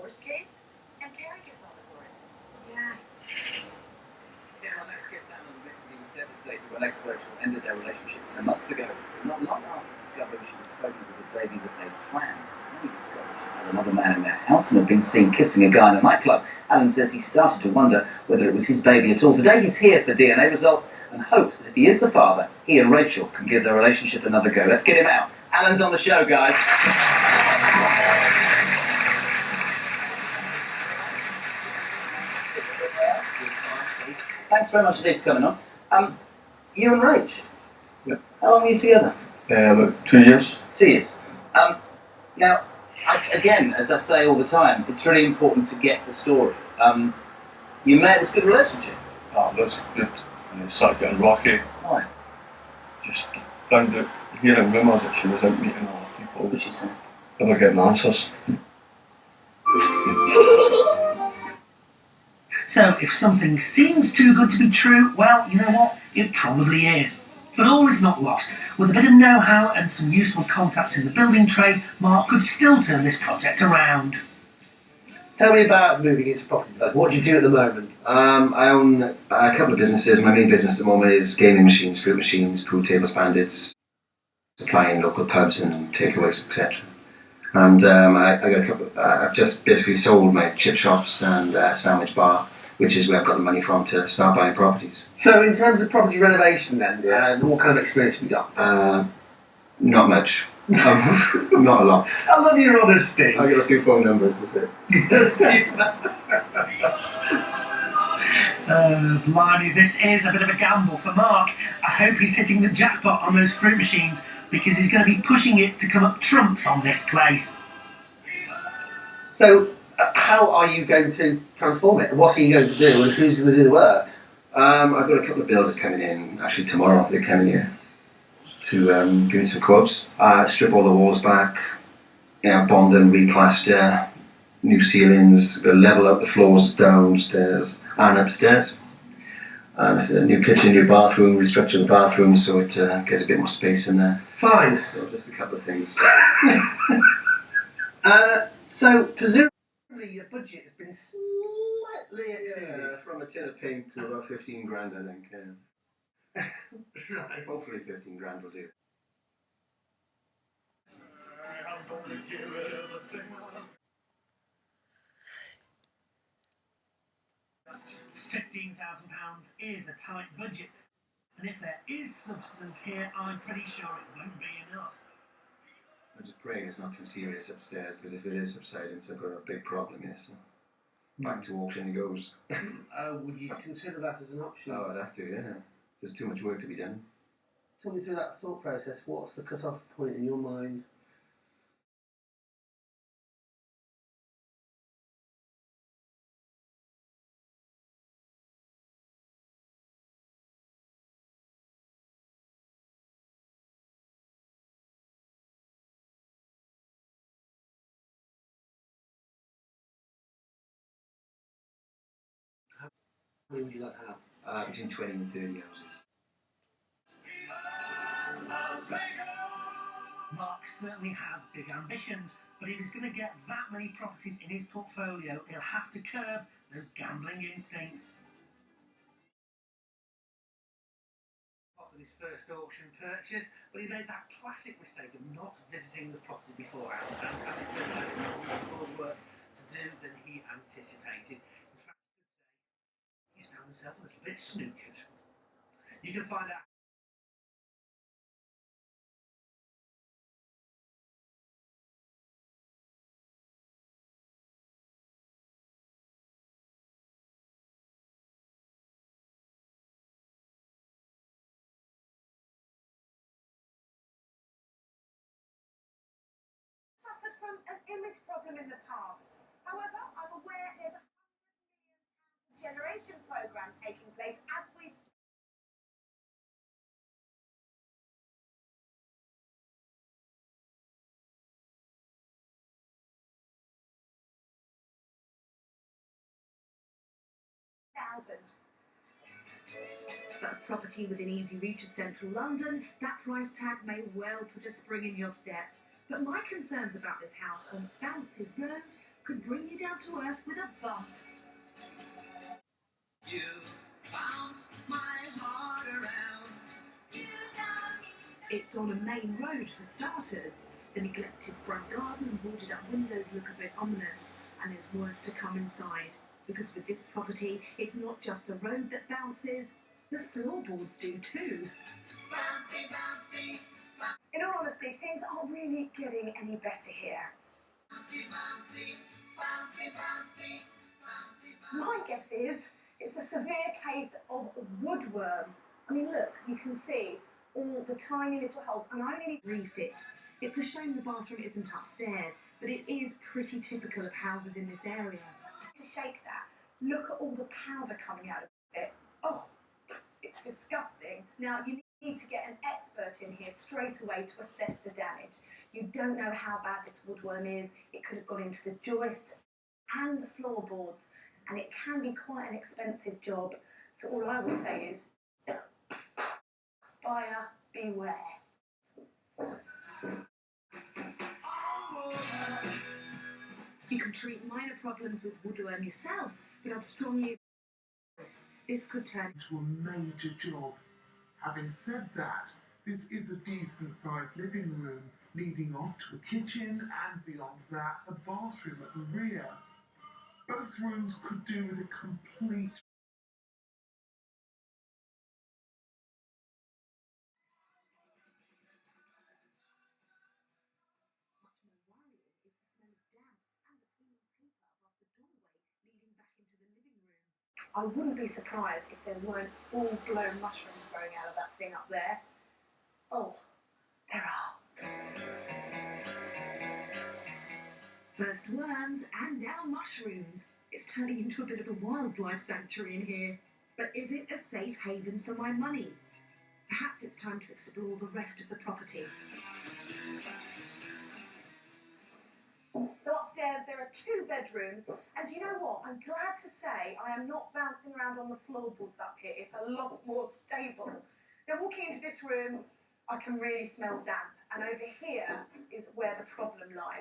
divorce case, and Carrie gets on the board. Yeah. Yeah, well, let's get down on the list. He was devastated when ex-Rachel ended their relationship 10 months ago. Not long after discovering she was pregnant with a baby that they planned. When he discovered she had another man in their house and had been seen kissing a guy in a nightclub, Alan says he started to wonder whether it was his baby at all. Today he's here for DNA results and hopes that if he is the father, he and Rachel can give their relationship another go. Let's get him out. Alan's on the show, guys. Thanks very much indeed for coming on. You and Rach? Yep. How long were you together? About 2 years. 2 years. Now, again, as I say all the time, it's really important to get the story. You met, it was a good relationship. Ah, that's good. And it started getting rocky. Why? Just found out, hearing rumours that she was out meeting other people. What did she say? Never getting answers. So, if something seems too good to be true, well, you know what? It probably is. But all is not lost. With a bit of know-how and some useful contacts in the building trade, Mark could still turn this project around. Tell me about moving into property development. What do you do at the moment? I own a couple of businesses. My main business at the moment is gaming machines, fruit machines, pool tables, bandits, supplying local pubs and takeaways, etc. And I got a couple. I've just basically sold my chip shops and sandwich bar, which is where I've got the money from to start buying properties. So, in terms of property renovation, then, what kind of experience have you got? Not much. Not a lot. I love your honesty. I got a few phone numbers, that's it. Blimey, this is a bit of a gamble for Mark. I hope he's hitting the jackpot on those fruit machines, because he's going to be pushing it to come up trumps on this place. So, how are you going to transform it? What are you going to do, and who's going to do the work? I've got a couple of builders coming in, actually tomorrow. They're coming here to give me some quotes. Strip all the walls back, bond them, replaster, new ceilings, level up the floors downstairs and upstairs. And a new kitchen, new bathroom, restructure the bathroom so it gets a bit more space in there. Fine. So just a couple of things. So, presumably your budget has been slightly exceeded. From a tin of paint to about 15 grand, I think. Right. Hopefully 15 grand will do. £15,000 is a tight budget, and if there is substance here, I'm pretty sure it won't be enough. I'm just praying it's not too serious upstairs, because if it is subsidence, I've got a big problem here. So back to auction it goes. Would you consider that as an option? Oh, I'd have to, yeah. There's too much work to be done. Talk me through that thought process. What's the cut-off point in your mind? How many would you like to have? Between 20 and 30 houses. Mark certainly has big ambitions, but if he's going to get that many properties in his portfolio, he'll have to curb those gambling instincts. For his first auction purchase, but he made that classic mistake of not visiting the property beforehand, and as it turned out, he had more work to do than he anticipated. In fact, he's found himself a little bit snookered. You can find out From an image problem in the past. However, I'm aware there's a £100 million generation program taking place as we speak. But a property within easy reach of central London, that price tag may well put a spring in your step. But my concerns about this house on Bounces Road could bring you down to earth with a bump. You bounce my heart around. It's on a main road for starters. The neglected front garden and boarded up windows look a bit ominous, and there's worse to come inside. Because with this property, it's not just the road that bounces, the floorboards do too. Bouncy, bouncy, In all honesty, things aren't really getting any better here. bouncy, bouncy, bouncy, bouncy, bouncy. My guess is it's a severe case of woodworm. I mean, look, you can see all the tiny little holes, and I only need Refit. It's a shame the bathroom isn't upstairs, but it is pretty typical of houses in this area. to shake that. Look at all the powder coming out of it. Oh, it's disgusting. Now, you need to get an expert in here straight away to assess the damage. You don't know how bad this woodworm is. It could have gone into the joists and the floorboards, and it can be quite an expensive job. So all I would say is, buyer beware. You can treat minor problems with woodworm yourself, but I'd strongly advise this could turn into a major job. Having said that, this is a decent-sized living room, leading off to a kitchen and beyond that, a bathroom at the rear. Both rooms could do with a complete Much more worrying is the smell of damp and the cleaning paper above the doorway leading back into the living room. I wouldn't be surprised if there weren't full-blown mushrooms growing out of that thing up there. Oh, there are. First worms and now mushrooms. It's turning into a bit of a wildlife sanctuary in here. But is it a safe haven for my money? Perhaps it's time to explore the rest of the property. So upstairs there are 2 bedrooms, and you know what? I'm glad to say I am not bouncing around on the floorboards up here. It's a lot more stable. Now walking into this room, I can really smell damp, and over here is where the problem lies.